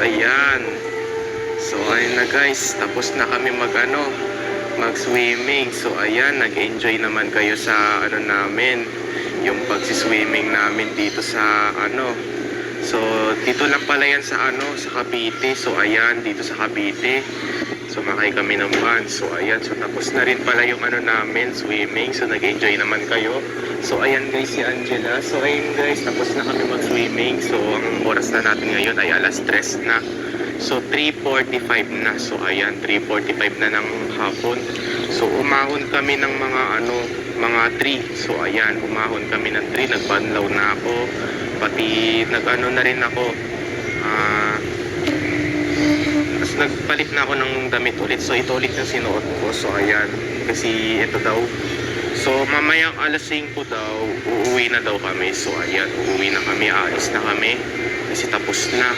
Ayan. So ayun na guys, tapos na kami mag-swimming. So ayan, nag-enjoy naman kayo sa namin, yung pagsi-swimming namin dito sa So dito lang pala yan sa sa Cavite. So ayan, dito sa Cavite. Sumakay kami ng van. So ayan, so tapos na rin pala yung namin, swimming. So nag-enjoy naman kayo. So ayan guys, si Angela. So ayun guys, tapos na kami mag-swimming. So ang oras na natin ngayon ay alas 3 na. So 3:45 na. So ayan, 3:45 na ng hapon. So umahon kami ng mga 3. So ayan, umahon kami ng 3. Nagbanlaw na ako. Pati na rin ako. Tapos nagpalit na ako ng damit ulit. So ito ulit yung sinuot ko. So ayan, kasi ito daw. So mamayang alas 5 daw, uuwi na daw kami. So ayan, uuwi na kami, aalis na kami. Kasi tapos na.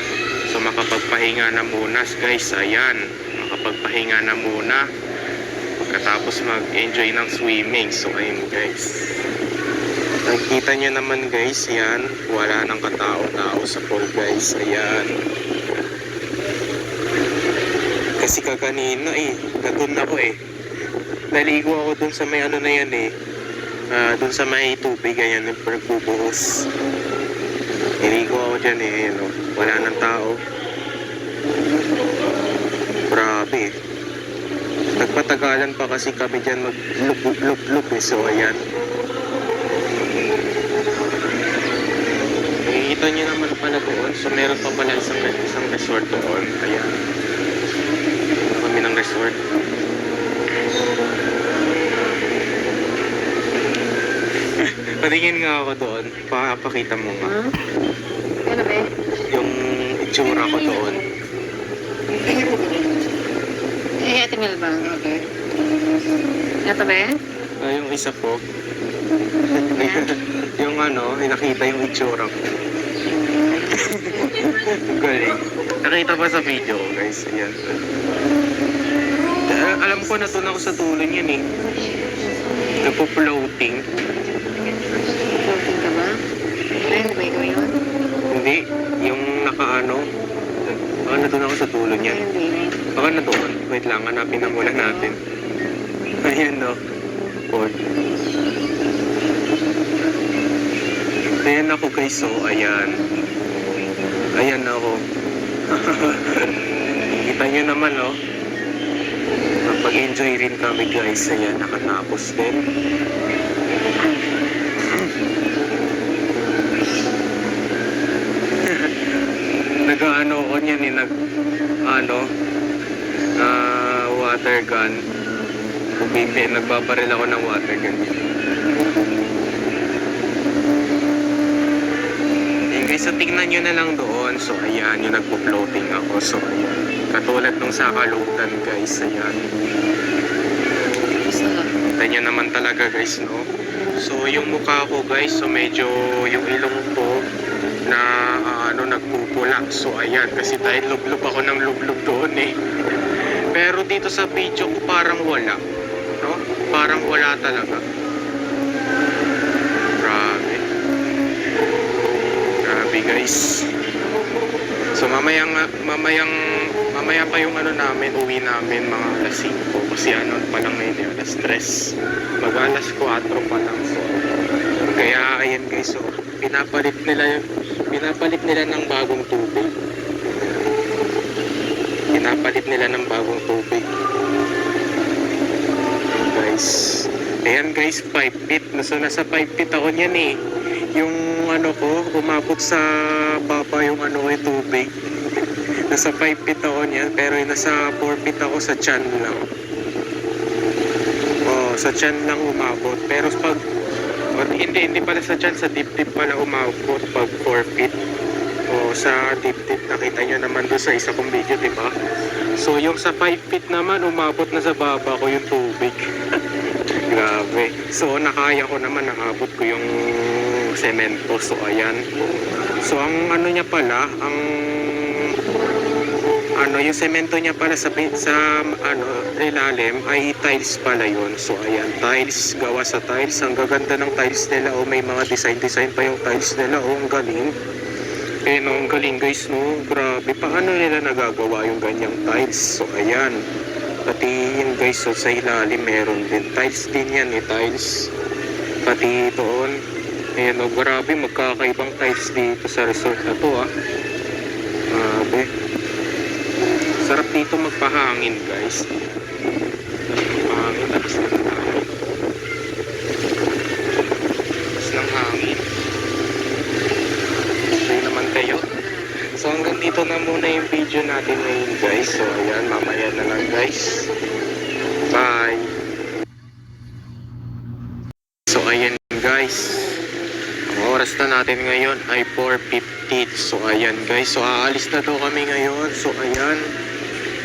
So makapagpahinga na muna guys. Ayan, makapagpahinga na muna pagkatapos mag-enjoy ng swimming. So ayun guys, nakikita nyo naman guys, yan, wala nang katao-tao sa pool guys. Ayan, kasi kaganina nandun ako naligo ako dun sa may na yan dun sa may tubig, ayan, yung pagbubuhos. Naligo ako dyan wala nang tao. Grabe, nagpatagalan pa kasi kami dyan mag-lup-lup-lup So ayan, nakikita nyo naman pala doon. So meron pa pala isang resort doon. Ayan, kami ng resort. Patingin nga ako doon. Pakita mo nga. Ano ba? Yung itsura ko doon. Ate Melbang, okay. Ito ba? Yung isa po. Yung nakita yung itsura ko. Galing. Nakita pa sa video guys. Ayan. Alam ko na ako sa tulong yan Nagpo-floating. Floating ka ba? Ay, hindi ba ikaw yun? Hindi. Yung baka na ako sa tulong yan. Ay, hindi. Baka na doon. Wait lang, hanapin na muna natin. Ayan Port. Ayan ako guys. So ayan. Ayan ako. Kita nyo naman Napag-enjoy rin kami guys. Ayan, nakatapos din. Nag-ano ko niyan water gun. Nagbabaril ako ng water gun. Guys, so tingnan nyo na lang doon. So ayan, yung nagpo-floating ako. So ayan, katulad nung sa kalutan guys. Ayan, kita nyo naman talaga guys So yung mukha ko guys, so medyo yung ilong ko na nagpupula. So ayan, kasi dahil lublub ako ng lublub doon Pero dito sa video ko parang wala parang wala talaga. Grabe guys. So mamaya pa yung namin, uwi namin mga alas 5 kasi pa lang ngayon alas 3, mag alas 4 pa lang. So kaya ayan guys, so pinapalit nila ng bagong tubig. Guys, ayan guys, 5 feet. So nasa 5 feet ako niyan yung umabot sa baba yung yung tubig. Nasa 5 feet ako niyan, pero nasa 4 feet ako sa tiyan lang. Sa tiyan lang umabot. Pero pag hindi pala sa tiyan, sa dip-dip pala umabot pag 4 feet. Sa dip-dip, nakita nyo naman doon sa isa kong video, diba? So yung sa 5 feet naman, umabot na sa baba ko yung tubig. Grabe. So nakaya ko naman, nakabot ko yung semento. So ayan. So ang niya pala, yung semento niya pala sa ilalim ay tiles pala yun. So ayan, tiles, gawa sa tiles. Ang gaganda ng tiles nila. May mga design pa yung tiles nila. Ang galing. Eh, no, ang galing guys, no? Grabe, paano nila nagagawa yung ganyang tiles? So, ayan. Pati yung guys, so, sa ilalim meron din. Tiles din yan, eh, tiles. Pati doon. Ayan, no, grabe, magkakaibang tiles dito sa resort na to, ah. Grabe. Sarap dito magpahangin, guys. Magpahangin, tapos na tayo. Tapos ng hangin. Okay naman kayo. So hanggang dito na muna yung video natin ngayon guys. So ayan, mamaya na lang guys. Bye! So ayan guys. Ang oras na natin ngayon ay 4:50. So ayan guys. So aalis na daw kami ngayon. So ayan.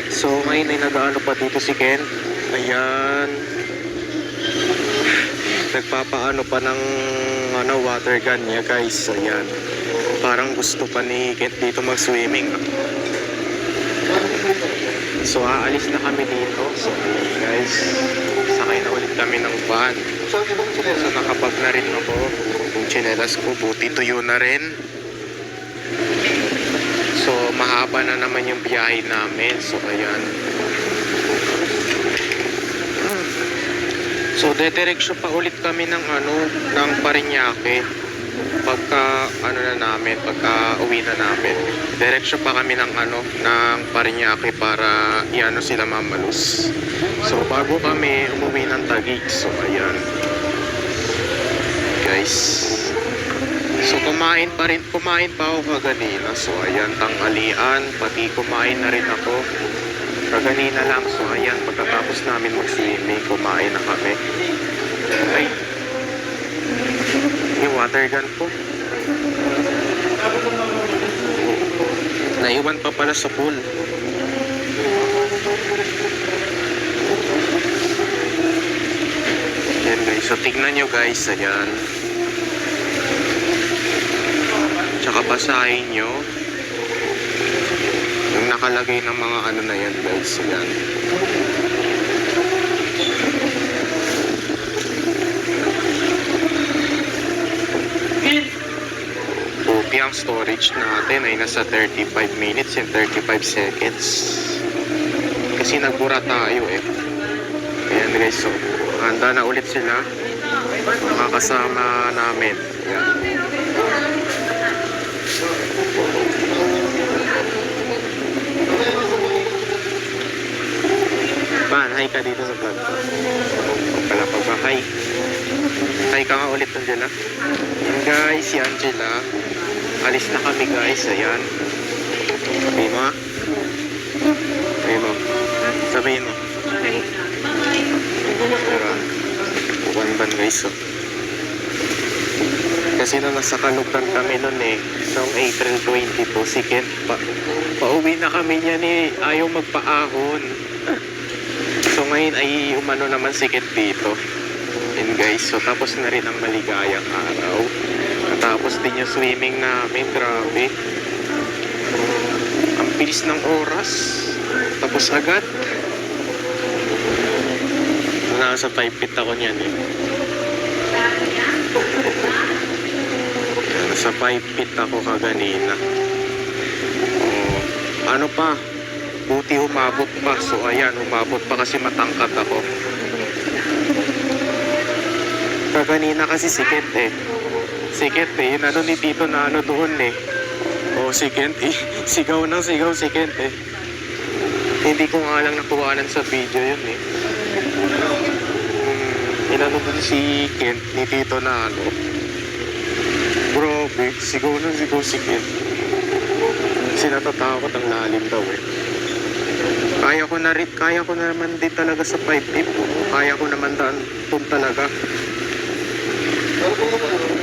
So ngayon ay nag-ano pa dito si Ken. Ayan. Nagpapaano pa ng water gun niya guys. Ayan. Parang gusto pa ni Kent dito mag-swimming. So aalis na kami dito. So guys, sakay na ulit kami ng van. So nakapag na rin ako. Yung tsinelas ko, buti tuyo na rin. So mahaba na naman yung biyahe namin. So ayan. So dedireksyon pa ulit kami ng ng Parañaque. Pagka pagka uwi na namin, direksyon pa kami ng ng Parañaque para iano sila Mamalos. So bago kami umuwi ng Taguig. So ayan guys, so kumain pa ako kaganina. So ayan, tanghalian, pati kumain na rin ako kaganina lang. So ayan, pagkatapos namin mag-swimming, kumain na kami. Ay, yung water gun po naiwan pa pala sa pool. Yan guys, so tignan nyo guys, ayan, tsaka basahin nyo yung nakalagay ng mga na yan guys. Ayan, ang storage natin ay nasa 35 minutes and 35 seconds kasi nagbura tayo eh. Ayan guys, so handa na ulit sila, makakasama namin. Ayan. Man, hi ka dito sa vlog ko. Pala pagbahay. Hi ka nga ulit, Angela. Ayan guys, si Angela. Alis na kami guys, ayan. Sabihin mo ha? Sabihin mo. Diba? Buwan-ban guys, oh. Kasi nung nasa Kalugtan kami nun eh, noong April 22, si Kent, pauwi na kami niya ni ayaw magpaahon. So ngayon ay umano naman si Kent dito. And guys, so tapos na rin ang maligayang araw. Tapos din yung swimming namin, grabe. Ang bilis ng oras. Tapos agad. Nasa 5 feet ako niyan eh. Nasa 5 feet ako kaganina. Ano pa? Buti umabot pa. So ayan, umabot pa kasi matangkad ako. Kaganina kasi sikit eh. Sikit eh, yun ni Tito na doon eh. O si Kent eh, sigaw si Kent eh. Hindi ko nga lang nakuhanan sa video yun eh. Inano doon si Kent ni Tito na Grabe, sigaw si Kent. Kasi natatakot ang lalim daw eh. Kaya ko na naman din talaga sa 5 feet. Kaya ko naman doon talaga.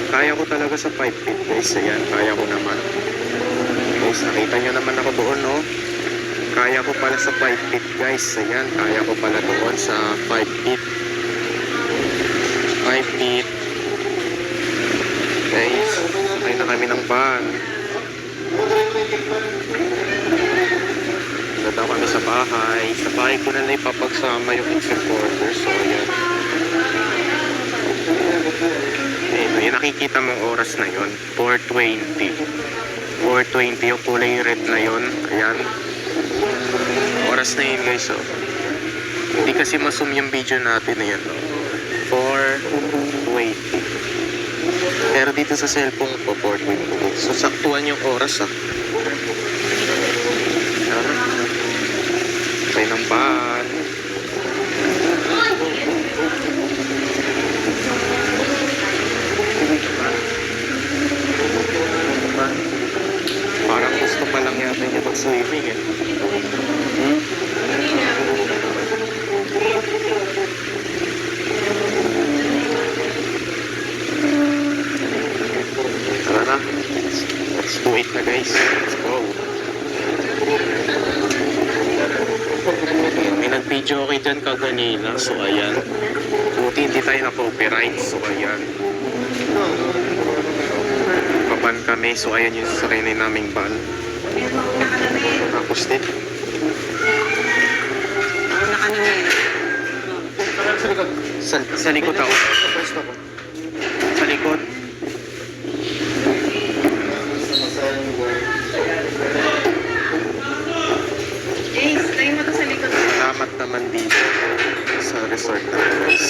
Kaya ko talaga sa 5 feet guys. Ayan, kaya ko naman. Guys, nakita nyo naman ako doon, no? Kaya ko pala sa 5 feet guys. Ayan, kaya ko pala doon sa 5 feet. 5 feet. Guys, sakay na kami ng van. Nadaw kami sa bahay. Sa bahay ko na ipapagsama yung exit quarter. So, ayan. Ayun, yung nakikita mong oras na yun, 4:20. 4:20 yung kulay red na yun. Ayan. Oras na yun guys, oh. Hindi kasi masum yung video natin. Ayan, oh. 4:20. Pero dito sa cellphone ko, 4:20. So, saktuan yung oras, ah. Ayan. Try ng van. Parang gusto pa lang yata niya mag-swimming, eh. Tara na. Let's do it na guys. Let's go. Ayan, may nag-video okay dyan kaganina. So ayan. Buti hindi tayo na-copyright. So ayan. Papan kami. So ayan yung sasakyan naming van. Tapos din. Sa likod ako. Sa likod. Ace, tayo mo to sa likod. Salamat naman dito sa resort na guys.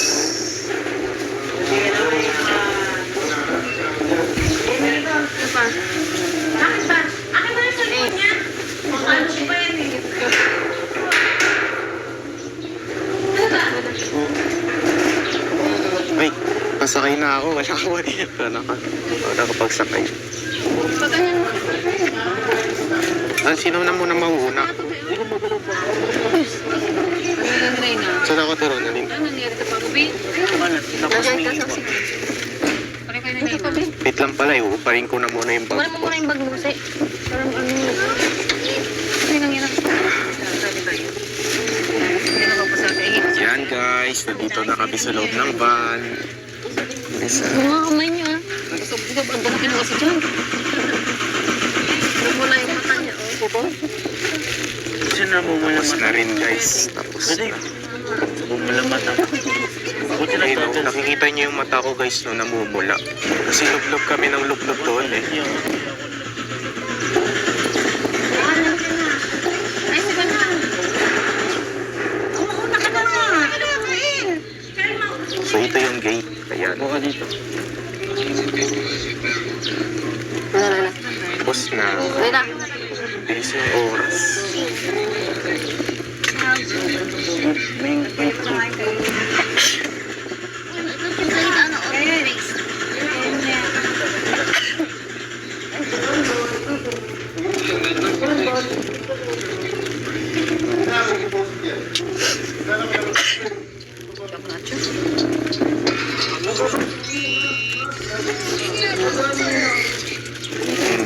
Bakit ba? Akin ba yung cellphone niya? Ano siya ba yan eh? Ay, pasakay na ako. Wala ka ba niya? Wala kapagsakay. Pag ganyan mo. Sino na muna mauuna? Nagandray na. Saan ako tiro na rin? Ano nangyari ka pa, Gabi? Nandiyan ka sa sige. Pare kayo na yun. Gabi. Wait lang pala, uuparin ko na muna yung bag Wala mo ko. muna yung bag mo, Say. Parang ano. Hindi nang yan. Sabi tayo. Hindi na mapasabi. Yan guys, nandito na kami sa loob ng van. Yes, Mga kamay niyo ah. Gusto ang ganda kinuha si John. Wala yung mata niya, oh. Opo. Kasi namumula Tapos mata. na rin guys. Tapos Pwede. na. Namumula mata. Buti na Ayun, tatas. nakikita niyo yung mata ko guys no, namumula. Kasi lublog kami ng lublog doon eh. Ay, si Banan. Umuuna ka na nga. So ito yung gate. Ayan. Buka dito. Wala. Tapos na. Wala. Bilis yung oras.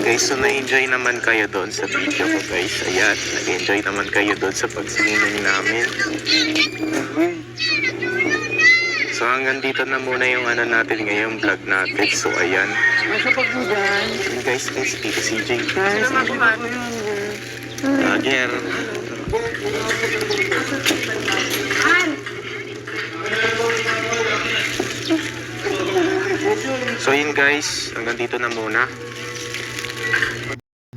Guys, so na-enjoy naman kayo doon sa video ko guys. Ayan, nag-enjoy naman kayo doon sa pag-swimming namin. So hanggang dito na muna yung ano natin ngayong vlog natin. So ayan. Ayan, guys, si Tito CJ. Vlogger. So yun guys, hanggang dito na muna.